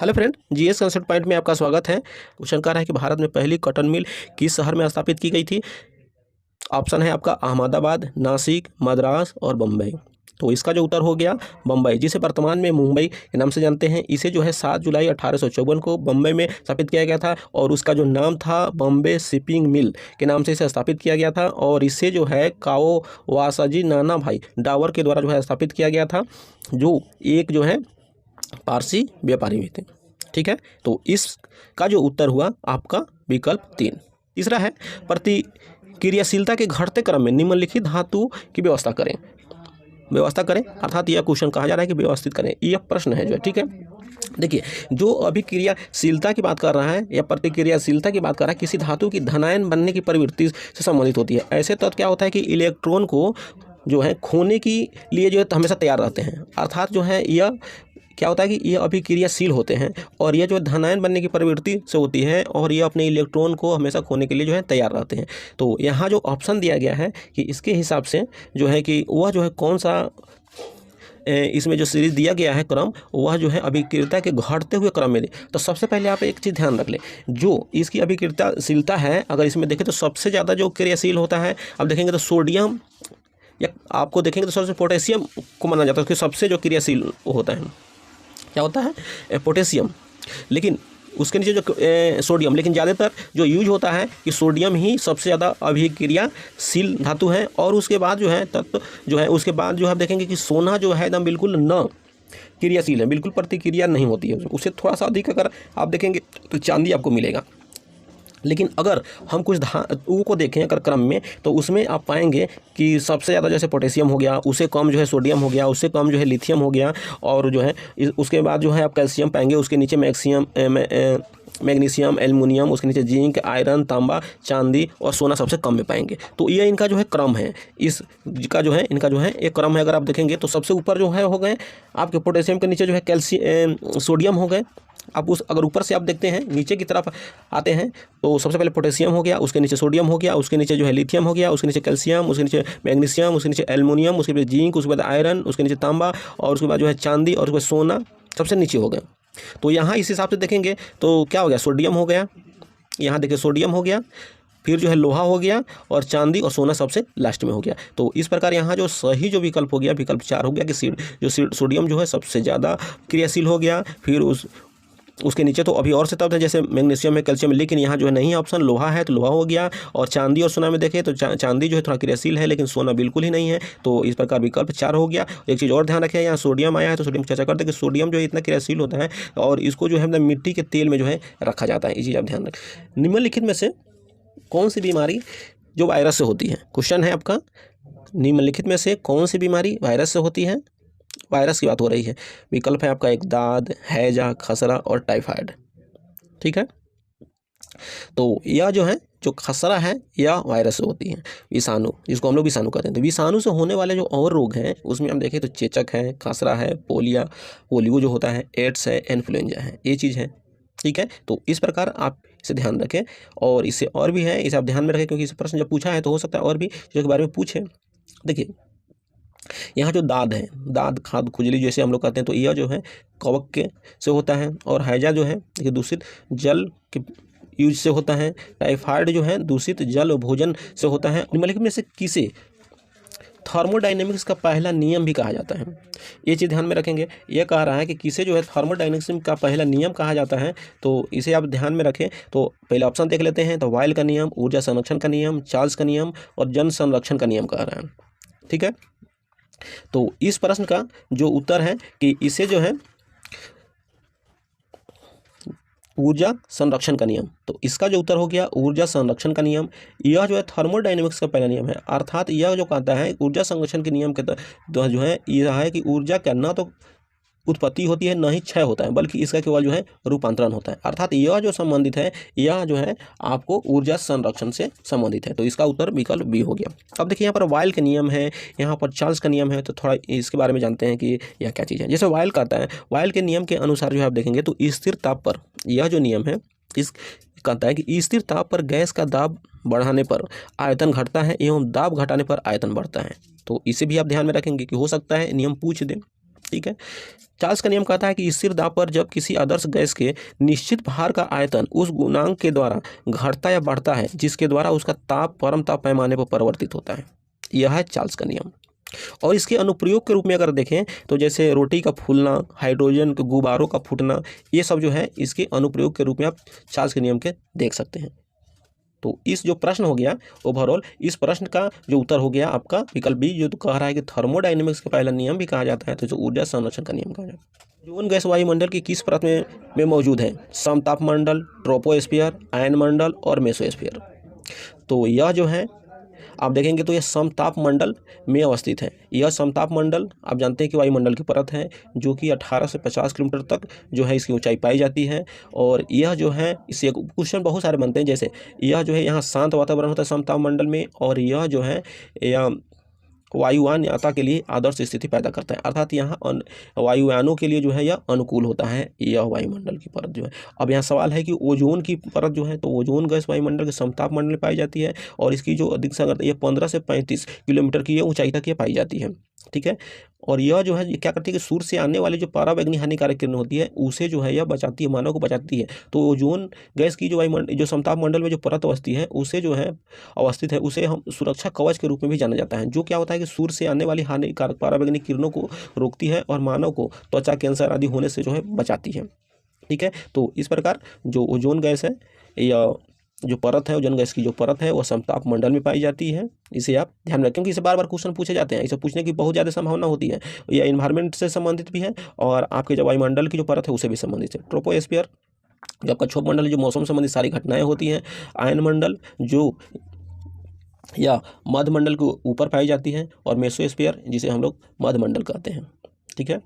Hello friend, GS concept point में आपका स्वागत है। क्वेश्चन कह रहा है कि भारत में पहली कॉटन मिल किस शहर में स्थापित की गई थी। ऑप्शन है आपका अहमदाबाद, नासिक, मद्रास और बम्बई। तो इसका जो उत्तर हो गया बम्बई, जिसे वर्तमान में मुंबई के नाम से जानते हैं। इसे जो है 7 जुलाई 1854 को बम्बई में स्थापित किया गया था और उसका जो नाम था बॉम्बे शिपिंग मिल के नाम से इसे स्थापित किया गया था। और इसे जो है काओवासाजी नाना भाई डावर के द्वारा जो है स्थापित किया गया था, जो एक जो है पारसी व्यापारी भी थे। ठीक है, तो इसका जो उत्तर हुआ आपका विकल्प 3। तीसरा है प्रतिक्रियाशीलता के घटते क्रम में निम्नलिखित धातु की व्यवस्था करें अर्थात यह क्वेश्चन कहा जा रहा है कि व्यवस्थित करें। यह प्रश्न है जो है। ठीक है, देखिए, जो अभिक्रियाशीलता की बात कर रहा है या प्रतिक्रियाशीलता की बात कर रहा है, किसी धातु की धनायन बनने की प्रवृत्ति से संबंधित होती है। ऐसे तत्व क्या होता है कि इलेक्ट्रॉन को जो है खोने के लिए जो है हमेशा तैयार रहते हैं। अर्थात जो है यह क्या होता है कि ये अभिक्रियाशील होते हैं और यह जो धनायन बनने की प्रवृत्ति से होती है और ये अपने इलेक्ट्रॉन को हमेशा खोने के लिए जो है तैयार रहते हैं। तो यहाँ जो ऑप्शन दिया गया है कि इसके हिसाब से जो है कि वह जो है कौन सा इसमें जो सीरीज दिया गया है क्रम, वह जो है अभिक्रियता के घटते हुए क्रम में। तो सबसे पहले आप एक चीज़ ध्यान रख लें, जो इसकी अभिक्रियाशीलता है अगर इसमें देखें तो सबसे ज़्यादा जो क्रियाशील होता है, अब देखेंगे तो सोडियम, या आपको देखेंगे तो सबसे पोटेशियम को माना जाता है कि सबसे जो क्रियाशील होता है। क्या होता है? पोटेशियम। लेकिन उसके नीचे जो सोडियम, लेकिन ज़्यादातर जो यूज होता है कि सोडियम ही सबसे ज़्यादा अभिक्रियाशील धातु है। और उसके बाद जो है तत्व जो है उसके बाद जो है आप देखेंगे कि सोना जो है एकदम बिल्कुल न क्रियाशील है, बिल्कुल प्रतिक्रिया नहीं होती है। उससे थोड़ा सा अधिक अगर आप देखेंगे तो चांदी आपको मिलेगा। लेकिन अगर हम कुछ धातुओं को देखें अगर क्रम में, तो उसमें आप पाएंगे कि सबसे ज़्यादा जैसे पोटेशियम हो गया, उससे कम जो है सोडियम हो गया, उससे कम जो है लिथियम हो गया, और जो है उसके बाद जो है आप कैल्शियम पाएंगे, उसके नीचे मैग्नीशियम, एल्युमिनियम, उसके नीचे जिंक, आयरन, तांबा, चांदी और सोना सबसे कम में पाएंगे। तो ये इनका जो है क्रम है, इसका जो है इनका जो है एक क्रम है। अगर आप देखेंगे तो सबसे ऊपर जो है हो गए आपके पोटेशियम के नीचे जो है सोडियम हो गए। आप अगर ऊपर से आप देखते हैं नीचे की तरफ आते हैं तो सबसे पहले पोटेशियम हो गया, उसके नीचे सोडियम हो गया, उसके नीचे जो है लिथियम हो गया, उसके नीचे कैल्शियम, उसके नीचे मैग्नीशियम, उसके नीचे एल्युमिनियम, उसके बाद जिंक, उसके बाद आयरन, उसके नीचे तांबा और उसके बाद जो है चांदी और उसके बाद सोना सबसे नीचे हो गया। तो यहाँ इस हिसाब से देखेंगे तो क्या हो गया, सोडियम हो गया, यहाँ देखिए सोडियम हो गया, फिर जो है लोहा हो गया और चांदी और सोना सबसे लास्ट में हो गया। तो इस प्रकार यहाँ जो सही जो विकल्प हो गया, विकल्प 4 हो गया कि सोडियम जो है सबसे ज़्यादा क्रियाशील हो गया। फिर उसके नीचे तो अभी और से तत्व है जैसे मैग्नीशियम है, कैल्शियम, लेकिन यहाँ जो है नहीं ऑप्शन, लोहा है तो लोहा हो गया। और चांदी और सोना में देखें तो चांदी जो है थोड़ा क्रियाशील है, लेकिन सोना बिल्कुल ही नहीं है। तो इस प्रकार विकल्प 4 हो गया। एक चीज़ और ध्यान रखें, यहाँ सोडियम आया है तो सोडियम चर्चा करते हैं कि सोडियम जो है इतना क्रियाशील होता है और इसको जो है मतलब मिट्टी के तेल में जो है रखा जाता है। ये चीज़ आप ध्यान रखें। निम्नलिखित में से कौन सी बीमारी जो वायरस से होती है, क्वेश्चन है आपका, निम्नलिखित में से कौन सी बीमारी वायरस से होती है। वायरस की बात हो रही है। विकल्प है आपका एक दाद, हैजा, खसरा और टाइफाइड। ठीक है, तो यह जो है जो खसरा है यह वायरस से होती है, विषाणु, जिसको हम लोग विषाणु कहते हैं। तो विषाणु से होने वाले जो और रोग हैं उसमें हम देखें तो चेचक है, खसरा है, पोलियो जो होता है, एड्स है, इन्फ्लुएंजा है, ये चीज़ है। ठीक है, तो इस प्रकार आप इसे ध्यान रखें। और इससे और भी है, इसे आप ध्यान में रखें क्योंकि इस प्रश्न जब पूछा है तो हो सकता है और भी चीज़ों के बारे में पूछे। देखिए, यहाँ जो दाद है, दाद, खाद, खुजली जैसे हम लोग कहते हैं, तो यह जो है कवक के से होता है। और हैजा जो है ये दूषित जल के यूज से होता है। टाइफाइड जो है दूषित जल भोजन से होता है। निम्नलिखित में से किसे थर्मोडायनेमिक्स का पहला नियम भी कहा जाता है। ये चीज़ ध्यान में रखेंगे। यह कह रहा है कि किसे जो है थर्मोडायनेमिक्स का पहला नियम कहा जाता है, तो इसे आप ध्यान में रखें। तो पहला ऑप्शन देख लेते हैं, तो वाइल का नियम, ऊर्जा संरक्षण का नियम, चार्ल्स का नियम और जन संरक्षण का नियम कह रहा है। ठीक है, तो इस प्रश्न का जो उत्तर है कि इसे जो है ऊर्जा संरक्षण का नियम, तो इसका जो उत्तर हो गया ऊर्जा संरक्षण का नियम। यह जो है थर्मोडायनेमिक्स का पहला नियम है। अर्थात यह जो कहता है ऊर्जा संरक्षण के नियम के तो जो है यह है कि ऊर्जा का न तो उत्पत्ति होती है, न ही क्षय होता है, बल्कि इसका केवल जो है रूपांतरण होता है। अर्थात यह जो संबंधित है, यह जो है आपको ऊर्जा संरक्षण से संबंधित है। तो इसका उत्तर विकल्प बी हो गया। अब देखिए, यहाँ पर वाइल के नियम है, यहाँ पर चार्ल्स का नियम है, तो थोड़ा इसके बारे में जानते हैं कि यह क्या चीज़ है। जैसे वाइल कहता है, वाइल के नियम के अनुसार जो है आप देखेंगे तो स्थिर ताप पर, यह जो नियम है इस कहता है कि स्थिर ताप पर गैस का दाब बढ़ाने पर आयतन घटता है एवं दाब घटाने पर आयतन बढ़ता है। तो इसे भी आप ध्यान में रखेंगे कि हो सकता है नियम पूछ दें। ठीक है। चार्ल्स का नियम कहता है कि स्थिर दाब पर जब किसी आदर्श गैस के निश्चित भार का आयतन उस गुणांक के द्वारा घटता या बढ़ता है जिसके द्वारा उसका ताप परम ताप पैमाने पर परिवर्तित होता है। यह है चार्ल्स का नियम। और इसके अनुप्रयोग के रूप में अगर देखें तो जैसे रोटी का फूलना, हाइड्रोजन के गुब्बारों का फूटना, ये सब जो है इसके अनुप्रयोग के रूप में आप चार्ल्स के नियम के देख सकते हैं। तो इस जो प्रश्न हो गया ओवरऑल, इस प्रश्न का जो उत्तर हो गया आपका विकल्प बी, जो तो कह रहा है कि थर्मोडायनेमिक्स का पहला नियम भी कहा जाता है तो जो ऊर्जा संरक्षण का नियम कहा जाता है। ओजोन गैस वायुमंडल की किस परत में मौजूद है? समताप मंडल, ट्रोपोस्फीयर, आयन मंडल और मेसोस्फीयर। तो यह जो है आप देखेंगे तो यह समताप मंडल में अवस्थित है। यह समताप मंडल आप जानते हैं कि वायुमंडल की परत है जो कि 18 से 50 किलोमीटर तक जो है इसकी ऊंचाई पाई जाती है। और यह जो है इससे क्वेश्चन बहुत सारे बनते हैं, जैसे यह जो है यहाँ शांत वातावरण होता है समताप मंडल में, और यह जो है यह वायुयान यात्रा के लिए आदर्श स्थिति पैदा करता है, अर्थात यहाँ वायुयानों के लिए जो है यह अनुकूल होता है यह वायुमंडल की परत जो है। अब यहाँ सवाल है कि ओजोन की परत जो है, तो ओजोन गैस वायुमंडल के समताप मंडल में पाई जाती है और इसकी जो अधिक सांद्रता ये 15 से 35 किलोमीटर की ऊंचाई तक ये पाई जाती है। ठीक है। और यह जो है ये क्या करती है कि सूर्य से आने वाली जो पराबैंगनी हानिकारक किरण होती है उसे जो है यह बचाती है, मानव को बचाती है। तो ओजोन गैस की जो वायुमंडल जो समताप मंडल में जो परत अवस्थित है उसे जो है अवस्थित है उसे हम सुरक्षा कवच के रूप में भी जाना जाता है, जो क्या होता है कि सूर्य से आने वाली हानिकारक पराबैंगनी किरणों को रोकती है और मानव को त्वचा कैंसर आदि होने से जो है बचाती है। ठीक है। तो इस प्रकार जो ओजोन गैस है या जो परत है ओजोन गैस की जो परत है वह समताप मंडल में पाई जाती है। इसे आप ध्यान रखें क्योंकि इसे बार बार क्वेश्चन पूछे जाते हैं, इसे पूछने की बहुत ज़्यादा संभावना होती है। यह इन्वायरमेंट से संबंधित भी है और आपके जो वायुमंडल की जो परत है उसे भी संबंधित है। ट्रोपोस्फीयर जो आपका क्षोभ मंडल जो मौसम संबंधित सारी घटनाएं होती हैं। आयन मंडल जो या मध्य मंडल के ऊपर पाई जाती है, और मेसोस्फीयर जिसे हम लोग मध्य मंडल कहते हैं। ठीक है।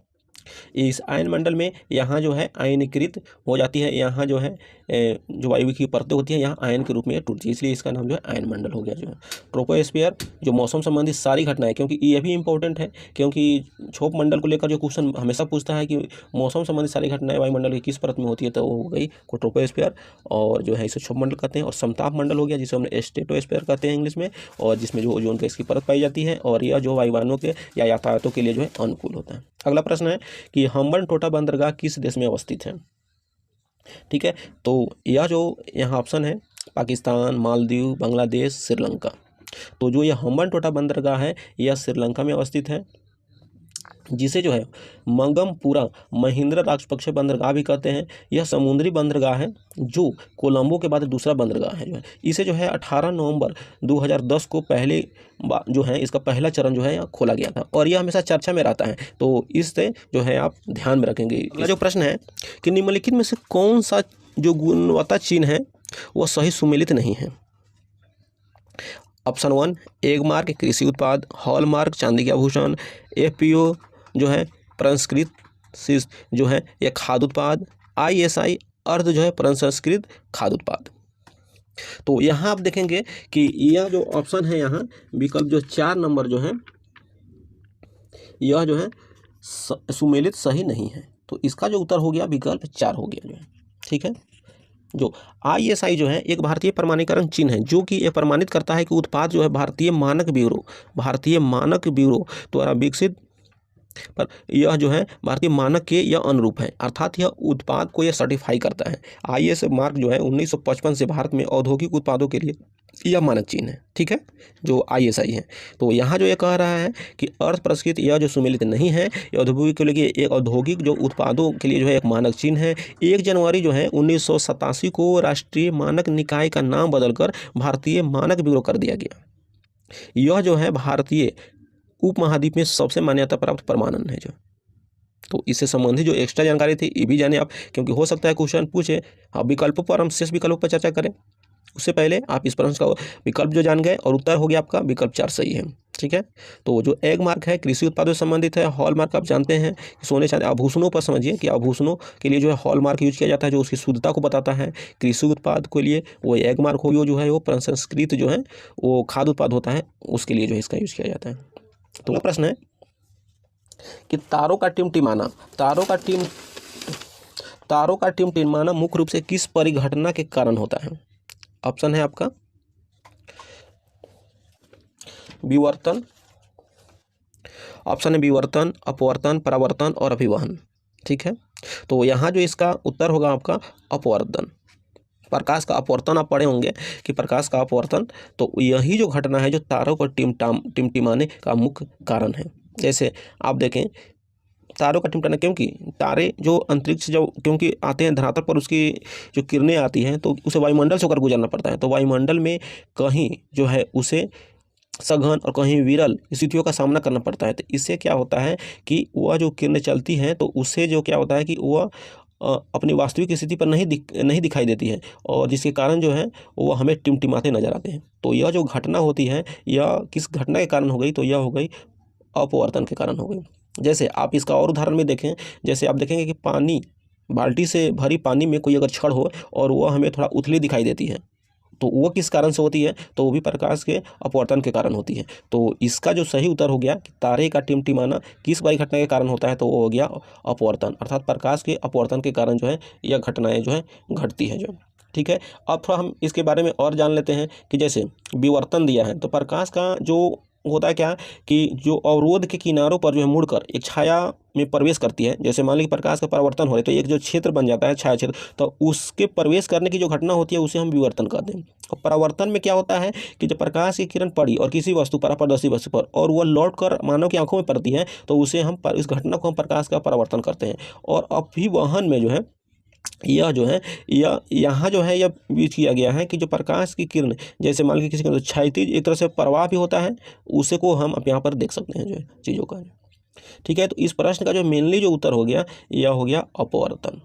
इस आयन मंडल में यहाँ जो है आयनीकृत हो जाती है, यहाँ जो है जो वायु की परतें होती हैं यहाँ आयन के रूप में टूटती है, इसलिए इसका नाम जो है आयन मंडल हो गया जो है। ट्रोपोस्फीयर जो मौसम संबंधित सारी घटनाएं, क्योंकि ये भी इंपॉर्टेंट है क्योंकि क्षोभ मंडल को लेकर जो क्वेश्चन हमेशा पूछता है कि मौसम संबंधित सारी घटनाएं वायुमंडल की किस परत में होती है, तो वो हो गई ट्रोपोस्फीयर और जो है इसे क्षोभ मंडल कहते हैं। और समताप मंडल हो गया जिसे हम स्ट्रेटोस्फीयर कहते हैं इंग्लिश में, और जिसमें जो ओजोन गैस की परत पाई जाती है और यह जो वायुयानों के या यातायातों के लिए जो है अनुकूल होता है। अगला प्रश्न है कि हम्बनटोटा बंदरगाह किस देश में अवस्थित है? ठीक है। तो यह जो यहाँ ऑप्शन है पाकिस्तान, मालदीव, बांग्लादेश, श्रीलंका। तो जो यह हम्बनटोटा बंदरगाह है यह श्रीलंका में अवस्थित है, जिसे जो है मंगमपुरा महिंद्रा राजपक्षे बंदरगाह भी कहते हैं। यह समुद्री बंदरगाह है जो कोलंबो के बाद दूसरा बंदरगाह है जो है। इसे जो है 18 नवंबर 2010 को पहले जो है इसका पहला चरण जो है यहाँ खोला गया था और यह हमेशा चर्चा में रहता है, तो इससे जो है आप ध्यान में रखेंगे। अगला जो प्रश्न है कि निम्नलिखित में से कौन सा जो गुणवत्ता चिन्ह है वह सही सुमेलित नहीं है? ऑप्शन 1 एगमार्क कृषि उत्पाद, हॉलमार्क चांदी के आभूषण, FPO जो है प्रसंस्कृत जो है यह खाद्य उत्पाद, ISI अर्ध जो है प्रसंस्कृत खाद्य उत्पाद। तो यहाँ आप देखेंगे कि यह जो ऑप्शन है यहाँ विकल्प जो 4 नंबर जो है यह जो है सुमेलित सही नहीं है, तो इसका जो उत्तर हो गया विकल्प 4 हो गया जो है। ठीक है। जो ISI जो है एक भारतीय प्रमाणीकरण चिन्ह है जो कि यह प्रमाणित करता है कि उत्पाद जो है भारतीय मानक ब्यूरो द्वारा विकसित पर यह जो है भारतीय मानक के यह अनुरूप है, अर्थात यह उत्पाद को यह सर्टिफाई करता है। ISI मार्क जो है 1955 से भारत में औद्योगिक उत्पादों के लिए यह मानक चिन्ह है। ठीक है, जो ISI है। तो यहाँ जो ये कह रहा है कि अर्थ प्रस्कृत यह जो सुमेलित नहीं है, यह औद्योगिक के लिए एक औद्योगिक जो उत्पादों के लिए जो है एक मानक चिन्ह है। 1 जनवरी जो है 1987 को राष्ट्रीय मानक निकाय का नाम बदलकर भारतीय मानक ब्यूरो कर दिया गया। यह जो है भारतीय उपमहाद्वीप में सबसे मान्यता प्राप्त प्रमाणन है जो। तो इससे संबंधित जो एक्स्ट्रा जानकारी थी ये भी जाने आप, क्योंकि हो सकता है क्वेश्चन पूछे। अब विकल्पों पर हम शेष विकल्पों पर चर्चा करें उससे पहले आप इस प्रश्न का विकल्प जो जान गए और उत्तर हो गया आपका विकल्प 4 सही है। ठीक है। तो जो एग मार्क है कृषि उत्पादों से संबंधित है। हॉल मार्क आप जानते हैं कि सोने चांदी आभूषणों पर समझिए कि आभूषणों के लिए जो है हॉल मार्क यूज किया जाता है जो उसकी शुद्धता को बताता है। कृषि उत्पाद के लिए वो एग मार्क हो जो है वो प्रसंस्कृत जो है वो खाद्य उत्पाद होता है उसके लिए जो है इसका यूज किया जाता है। तो अगला प्रश्न है कि तारों का टिमटिमाना मुख्य रूप से किस परिघटना के कारण होता है? ऑप्शन है आपका विवर्तन, ऑप्शन है विवर्तन, अपवर्तन, परावर्तन और अभिवहन। ठीक है, तो यहाँ जो इसका उत्तर होगा आपका अपवर्तन। प्रकाश का अपवर्तन आप पढ़े होंगे कि प्रकाश का अपवर्तन, तो यही जो घटना है जो तारों पर टिमटिमाने का मुख्य कारण है। जैसे आप देखें तारों का टिमटिमाना, क्योंकि तारे जो अंतरिक्ष जब क्योंकि आते हैं धरातल पर, उसकी जो किरणें आती हैं तो उसे वायुमंडल से होकर गुजरना पड़ता है। तो वायुमंडल में कहीं जो है उसे सघन और कहीं विरल स्थितियों का सामना करना पड़ता है। तो इससे क्या होता है कि वह जो किरणें चलती हैं तो उससे जो क्या होता है कि वह अपनी वास्तविक स्थिति पर नहीं दिखाई देती है, और जिसके कारण जो है वो हमें टिमटिमाते नजर आते हैं। तो यह जो घटना होती है यह किस घटना के कारण हो गई, तो यह हो गई अपवर्तन के कारण हो गई। जैसे आप इसका और उदाहरण में देखें, जैसे आप देखेंगे कि पानी, बाल्टी से भरी पानी में कोई अगर छड़ हो और वह हमें थोड़ा उथली दिखाई देती है, तो वो किस कारण से होती है, तो वो भी प्रकाश के अपवर्तन के कारण होती है। तो इसका जो सही उत्तर हो गया कि तारे का टिमटिमाना किस बड़ी घटना के कारण होता है, तो वो हो गया अपवर्तन, अर्थात प्रकाश के अपवर्तन के कारण जो है यह घटनाएं जो है घटती है जो। ठीक है, अब थोड़ा हम इसके बारे में और जान लेते हैं कि जैसे विवर्तन दिया है, तो प्रकाश का जो होता है क्या कि जो अवरोध के किनारों पर जो है मुड़कर एक छाया में प्रवेश करती है। जैसे मान लीजिए प्रकाश का परावर्तन हो रहा है तो एक जो क्षेत्र बन जाता है छाया क्षेत्र, तो उसके प्रवेश करने की जो घटना होती है उसे हम विवर्तन कहते हैं। और परावर्तन में क्या होता है कि जब प्रकाश की किरण पड़ी और किसी वस्तु पर, अपारदर्शी वस्तु पर, और वह लौट कर मानव की आंखों में पड़ती है, तो उसे हम इस घटना को हम प्रकाश का परावर्तन करते हैं। और अभिवहन में जो है यह जो है यह यहाँ जो है यह यूज किया गया है कि जो प्रकाश की किरण, जैसे मान लीजिए किसी का क्षैतिज एक तरह से प्रवाह भी होता है, उसे को हम यहाँ पर देख सकते हैं जो है चीज़ों का। ठीक है, तो इस प्रश्न का जो मेनली जो उत्तर हो गया यह हो गया अपवर्तन।